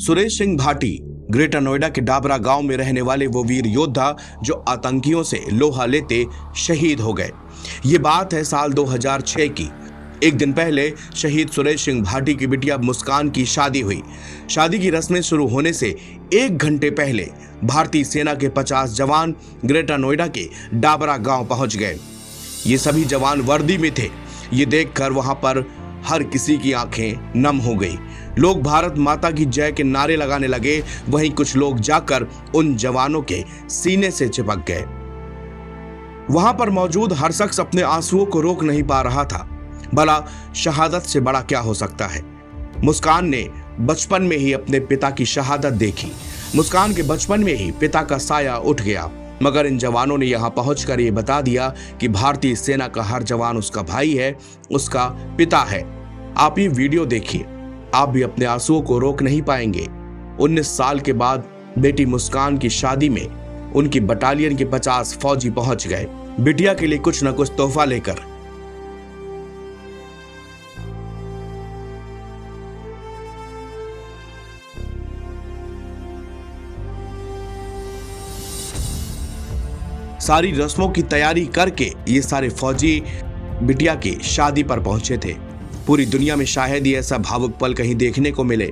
Suresh Singh Bhati greater Noida के डाबरा गांव में रहने वाले वो वीर योद्धा जो आतंकियों से लोहा लेते शहीद हो गए। ये बात है साल 2006 की। एक दिन पहले शहीद सुरेश सिंह भाटी की बिटिया मुस्कान की शादी हुई। शादी की रस्में शुरू होने से 1 घंटे पहले भारतीय सेना के 50 जवान ग्रेटर नोएडा के डाबरा गांव पहुंच गए। ये सभी जवान वर्दी में थे। ये देखकर वहां पर हर किसी की आंखें नम हो गई। लोग भारत माता की जय के नारे लगाने लगे। वहीं कुछ लोग जाकर उन जवानों के सीने से चिपक गए। वहां पर मौजूद हर शख्स अपने आंसुओं को रोक नहीं पा रहा था। भला शहादत से बड़ा क्या हो सकता है। मुस्कान ने बचपन में ही अपने पिता की शहादत देखी। मुस्कान के बचपन में ही पिता का साया उठ गया। मगर इन जवानों ने यहां पहुंचकर ये बता दिया कि भारतीय सेना का हर जवान उसका भाई है, उसका पिता है। आप ये वीडियो देखिए, आप भी अपने आंसुओं को रोक नहीं पाएंगे। 19 साल के बाद बेटी मुस्कान की शादी में उनकी बटालियन के 50 फौजी पहुंच गए, बिटिया के लिए कुछ न कुछ तोहफा लेकर। सारी रस्मों की तैयारी करके ये सारे फौजी बिटिया की शादी पर पहुंचे थे। पूरी दुनिया में शायद ही ऐसा भावुक पल कहीं देखने को मिले।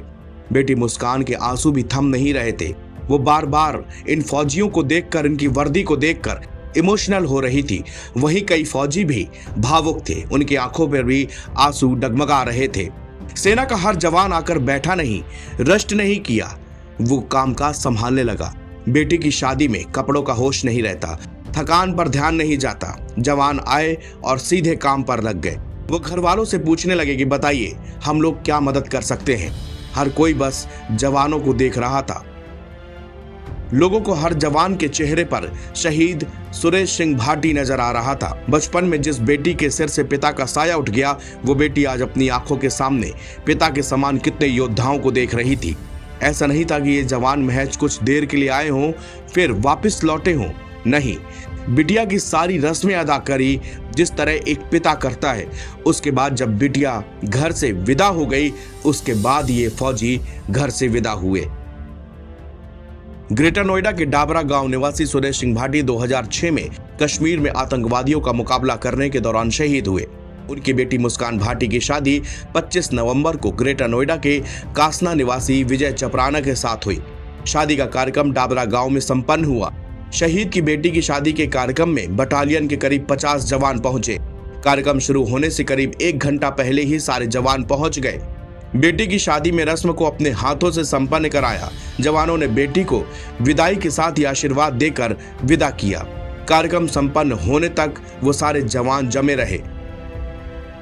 बेटी मुस्कान के आंसू भी थम नहीं रहे थे। वो बार बार इन फौजियों को देखकर, इनकी वर्दी को देखकर इमोशनल हो रही थी। वहीं कई फौजी भी भावुक थे, उनकी आंखों पर भी आंसू डगमगा रहे थे। सेना का हर जवान आकर बैठा नहीं, रेस्ट नहीं किया, वो कामकाज संभालने लगा। बेटी की शादी में कपड़ों का होश नहीं रहता, थकान पर ध्यान नहीं जाता। जवान आए और सीधे काम पर लग गए। वो घर वालों से पूछने लगे कि बताइए हम लोग क्या मदद कर सकते हैं। हर कोई बस जवानों को देख रहा था। लोगों को हर जवान के चेहरे पर शहीद सुरेश सिंह भाटी नजर आ रहा था। बचपन में जिस बेटी के सिर से पिता का साया उठ गया, वो बेटी आज अपनी आंखों के सामने पिता के समान कितने योद्धाओं को देख रही थी। ऐसा नहीं था कि ये जवान महज कुछ देर के लिए आए हों फिर वापस लौटे हों। नहीं, बिटिया की सारी रस्में अदा करी जिस तरह एक पिता करता है। उसके बाद जब बिटिया घर से विदा हो गई, उसके बाद ये फौजी घर से विदा हुए। ग्रेटर नोएडा के डाबरा गांव निवासी सुरेश सिंह भाटी 2006 में कश्मीर में आतंकवादियों का मुकाबला करने के दौरान शहीद हुए। उनकी बेटी मुस्कान भाटी की शादी 25 नवंबर को ग्रेटर नोएडा के कासना निवासी विजय चपराना के साथ हुई। शादी का कार्यक्रम डाबरा गांव में संपन्न हुआ। शहीद की बेटी की शादी के कार्यक्रम में बटालियन के करीब 50 जवान पहुंचे। कार्यक्रम शुरू होने से करीब 1 घंटा पहले ही सारे जवान पहुंच गए। बेटी की शादी में रस्म को अपने हाथों से संपन्न कराया। जवानों ने बेटी को विदाई के साथ ही आशीर्वाद देकर विदा किया। कार्यक्रम संपन्न होने तक वो सारे जवान जमे रहे।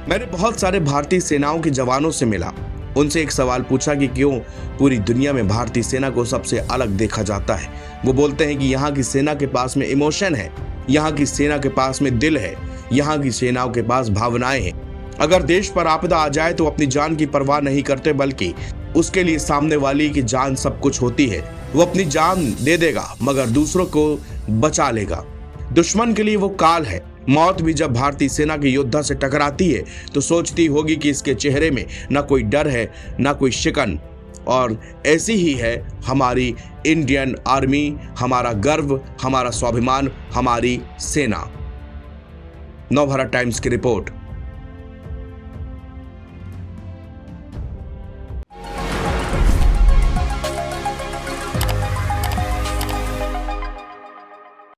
मैंने बहुत सारे भारतीय सेनाओं के जवानों से मिला। उनसे एक सवाल पूछा कि क्यों पूरी दुनिया में भारतीय सेना को सबसे अलग देखा जाता है। वो बोलते हैं कि यहाँ की सेना के पास में इमोशन है, यहाँ की सेना के पास में दिल है, यहाँ की सेनाओं के पास भावनाएं हैं। अगर देश पर आपदा आ जाए तो अपनी जान की परवाह नहीं करते, बल्कि उसके लिए सामने वाली की जान सब कुछ होती है। वो अपनी जान दे देगा मगर दूसरों को बचा लेगा। दुश्मन के लिए वो काल है। मौत भी जब भारतीय सेना के योद्धा से टकराती है तो सोचती होगी कि इसके चेहरे में ना कोई डर है, ना कोई शिकन। और ऐसी ही है हमारी इंडियन आर्मी, हमारा गर्व, हमारा स्वाभिमान, हमारी सेना। नवभारत टाइम्स की रिपोर्ट।